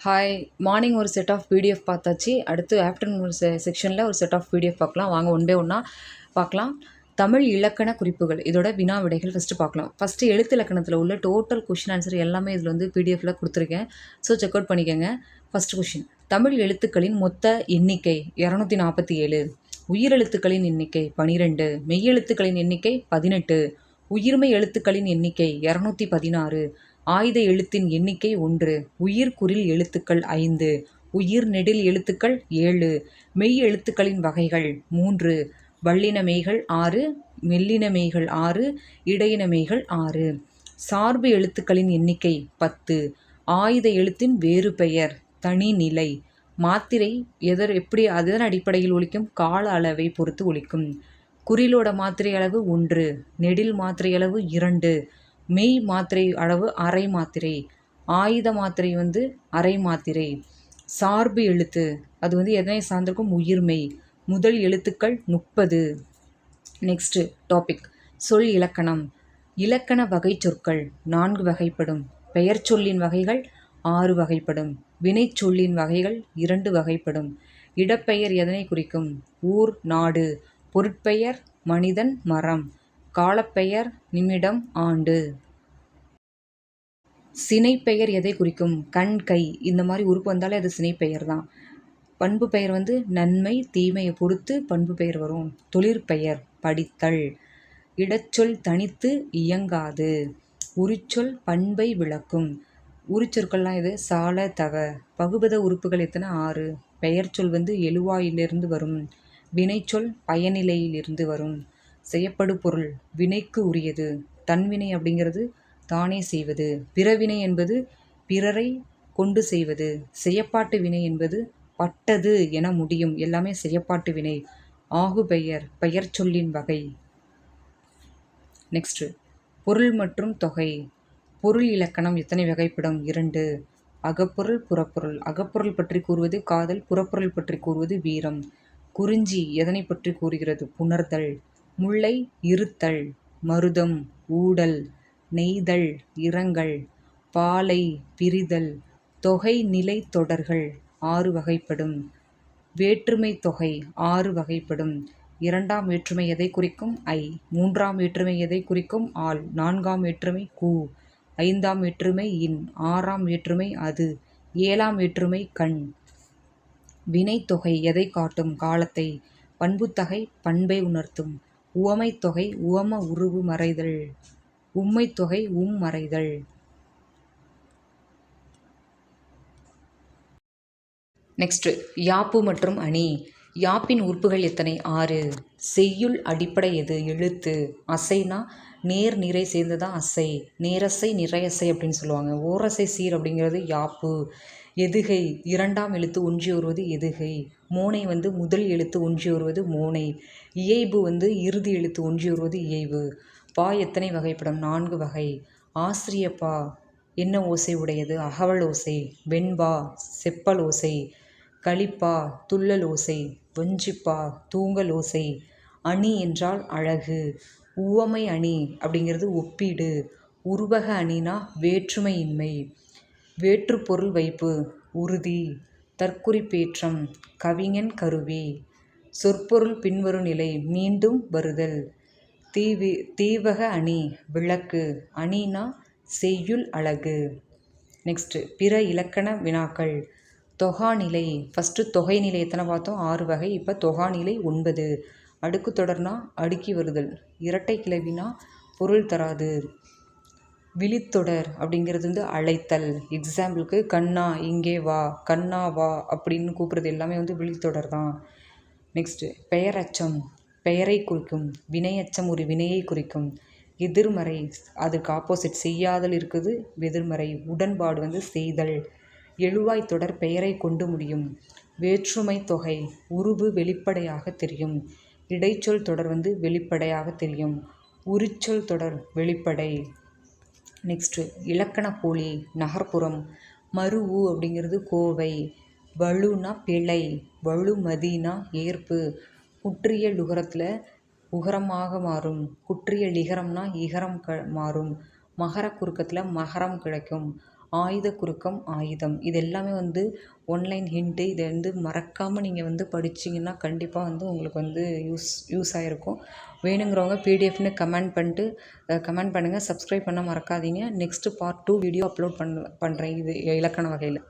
Hi. Morning ஒரு set of PDF பார்த்தாச்சு. அடுத்து ஆஃப்டர்நூன் ஒரு செக்ஷனில் ஒரு செட் ஆஃப் பிடிஎஃப் பார்க்கலாம். வாங்க ஒன் பை ஒன்றா பார்க்கலாம். தமிழ் இலக்கண குறிப்புகள் இதோட வினா விடைகள் ஃபஸ்ட்டு பார்க்கலாம். ஃபஸ்ட்டு எழுத்து இலக்கணத்தில் உள்ள டோட்டல் கொஷின் ஆன்சர் எல்லாமே இதில் வந்து பிடிஎஃப்பில் கொடுத்துருக்கேன். ஸோ செக் அவுட் பண்ணிக்கோங்க. ஃபஸ்ட் கொஷின், தமிழ் எழுத்துக்களின் மொத்த எண்ணிக்கை 247, உயிரெழுத்துக்களின் எண்ணிக்கை 12, மெய்யெழுத்துக்களின் எண்ணிக்கை 18, உயிர்மெய் எழுத்துக்களின் எண்ணிக்கை 216, ஆயுத எழுத்தின் எண்ணிக்கை 1, உயிர்க்குறில் எழுத்துக்கள் 5, உயிர் நெடில் எழுத்துக்கள் 7, மெய் எழுத்துக்களின் வகைகள் 3, வல்லின மெய்கள் 6, மெல்லின மெய்கள் 6, இடையின மெய்கள் 6, சார்பு எழுத்துக்களின் எண்ணிக்கை 10, ஆயுத எழுத்தின் வேறு பெயர், தனி நிலை, மாத்திரை அதன் அடிப்படையில் ஒலிக்கும், கால அளவை பொறுத்து ஒலிக்கும். குறிலோட மாத்திரை அளவு 1, நெடில் மாத்திரை அளவு 2, மெய் மாத்திரை அளவு அரை மாத்திரை, ஆயுத மாத்திரை வந்து அரை மாத்திரை. சார்பு எழுத்து அது வந்து எதனை சார்ந்திருக்கும்? உயிர்மெய். முதல் எழுத்துக்கள் 30. நெக்ஸ்ட்டு டாபிக், சொல் இலக்கணம். இலக்கண வகை சொற்கள் 4 வகைப்படும். பெயர் சொல்லின் வகைகள் 6 வகைப்படும். வினை சொல்லின் வகைகள் 2 வகைப்படும். இடப்பெயர் எதனை குறிக்கும்? ஊர், நாடு. பொருட்பெயர் மனிதன், மரம். காலப்பெயர் நிமிடம், ஆண்டு. சினைப்பெயர் எதை குறிக்கும்? கண், கை. இந்த மாதிரி உறுப்பு வந்தாலே அது சினைப்பெயர் தான். பண்பு பெயர் வந்து நன்மை தீமையை பொறுத்து பண்பு பெயர் வரும். தொழிற்பெயர் படித்தல். இடச்சொல் தனித்து இயங்காது. உரிச்சொல் பண்பை விளக்கும். உரிச்சொற்கள்லாம் இது சால, தவ. பகுபத உறுப்புகள் எத்தனை? 6. பெயர் சொல் வந்து எழுவாயிலிருந்து வரும். வினைச்சொல் பயனிலையிலிருந்து வரும். செய்யப்படு பொருள் வினைக்கு உரியது. தன்வினை அப்படிங்கிறது தானே செய்வது. பிறவினை என்பது பிறரை கொண்டு செய்வது. செய்யப்பாட்டு வினை என்பது பட்டது என முடியும். எல்லாமே செய்யப்பாட்டு வினை. ஆகு பெயர் பெயர் சொல்லின் வகை. நெக்ஸ்ட்டு, பொருள் மற்றும் தொகை. பொருள் இலக்கணம் எத்தனை வகைப்படும்? 2. அகப்பொருள், புறப்பொருள். அகப்பொருள் பற்றி கூறுவது காதல், புறப்பொருள் பற்றி கூறுவது வீரம். குறிஞ்சி எதனை பற்றி கூறுகிறது? புணர்தல். முல்லை இருத்தல், மருதம் ஊடல், நெய்தல் இரங்கல், பாலை பிரிதல். தொகை நிலை தொடர்கள் 6 வகைப்படும். வேற்றுமை தொகை 6 வகைப்படும். 2ஆம் வேற்றுமை எதை குறிக்கும்? ஐ. 3ஆம் வேற்றுமை எதை குறிக்கும்? ஆல். 4ஆம் வேற்றுமை கூ. 5ஆம் வேற்றுமை இன். 6ஆம் வேற்றுமை அது. 7ஆம் வேற்றுமை கண். வினைத்தொகை எதை காட்டும்? காலத்தை. பண்புத்தொகை பண்பை உணர்த்தும். உவமைத்தொகை உவம உருவு மறைதல். உம்மைத்தொகை மறைதல். நெக்ஸ்ட், யாப்பு மற்றும் அணி. யாப்பின் உறுப்புகள் எத்தனை? 6. செய்யுள் அடிப்படை எது? எழுத்து. அசைனா நேர் நிறை சேர்ந்ததான் அசை. நேரசை நிறையசை அப்படின்னு சொல்லுவாங்க. ஓரசை சீர் அப்படிங்கிறது யாப்பு. எதுகை 2ஆம் எழுத்து ஒன்றி வருவது எதுகை. மோனை வந்து முதல் எழுத்து ஒன்றி வருவது மோனை. இயைபு வந்து இறுதி எழுத்து ஒன்றி வருவது இயைபு. பா எத்தனை வகைப்படும்? 4 வகை. ஆசிரிய பா என்ன ஓசை உடையது? அகவல் ஓசை. வெண்பா செப்பல் ஓசை. களிப்பா துள்ளல் ஓசை. வஞ்சிப்பா தூங்கல் ஓசை. அணி என்றால் அழகு. உவமை அணி அப்படிங்கிறது ஒப்பீடு. உருவக அணினா வேற்றுமையின்மை. வேற்றுப்பொருள் வைப்பு உறுதி. தற்குறிப்பேற்றம் கவிஞன் கருவி. சொற்பொருள் பின்வரும் நிலை மீண்டும் வருதல். தீவக அணி விளக்கு. அணினா செய்யுள் அழகு. நெக்ஸ்ட்டு, பிற இலக்கண வினாக்கள். தொகாநிலை. ஃபஸ்ட்டு தொகை நிலை எத்தனை பார்த்தோம்? 6 வகை. இப்போ தொகாநிலை 9. அடுக்கு தொடர்னா அடுக்கி வருதல். இரட்டை கிளவினா பொருள் தராது. விழித்தொடர் அப்படிங்கிறது வந்து அழைத்தல். எக்ஸாம்பிளுக்கு கண்ணா இங்கே வா, கண்ணா வா அப்படின்னு கூப்பிட்றது எல்லாமே வந்து விழித்தொடர் தான். நெக்ஸ்ட்டு, பெயரச்சம் பெயரை குறிக்கும். வினையச்சம் ஒரு வினையை குறிக்கும். எதிர்மறை அதுக்கு ஆப்போசிட் செய்யாதல் இருக்குது எதிர்மறை. உடன்பாடு வந்து செய்தல். எழுவாய் தொடர் பெயரை கொண்டு முடியும். வேற்றுமை தொகை உருவு வெளிப்படையாக தெரியும். இடைச்சொல் தொடர் வந்து வெளிப்படையாக தெரியும். உரிச்சொல் தொடர் வெளிப்படை. நெக்ஸ்ட்டு, இலக்கண போலி நகர்ப்புறம். மருவு அப்படிங்கிறது கோவை. வலுனா பிழை. வலுமதினா ஏற்பு. குற்றிய லுகரத்தில் உகரமாக மாறும். குற்றிய லிகரம்னா இகரம் மாறும். மகர குறுக்கத்தில் மகரம் கிடைக்கும். ஆயுத குறுக்கம் ஆயுதம். இது எல்லாமே வந்து ஒன்லைன் ஹிண்ட்டு. இதை வந்து மறக்காமல் நீங்கள் வந்து படிச்சிங்கன்னா கண்டிப்பாக வந்து உங்களுக்கு வந்து யூஸ் ஆகிருக்கும். வேணுங்கிறவங்க பிடிஎஃப்னு கமெண்ட் பண்ணுங்கள். சப்ஸ்கிரைப் பண்ண மறக்காதீங்க. நெக்ஸ்ட்டு பார்ட் 2 வீடியோ அப்லோட் பண்ணுறேன் இது இலக்கண வகையில்.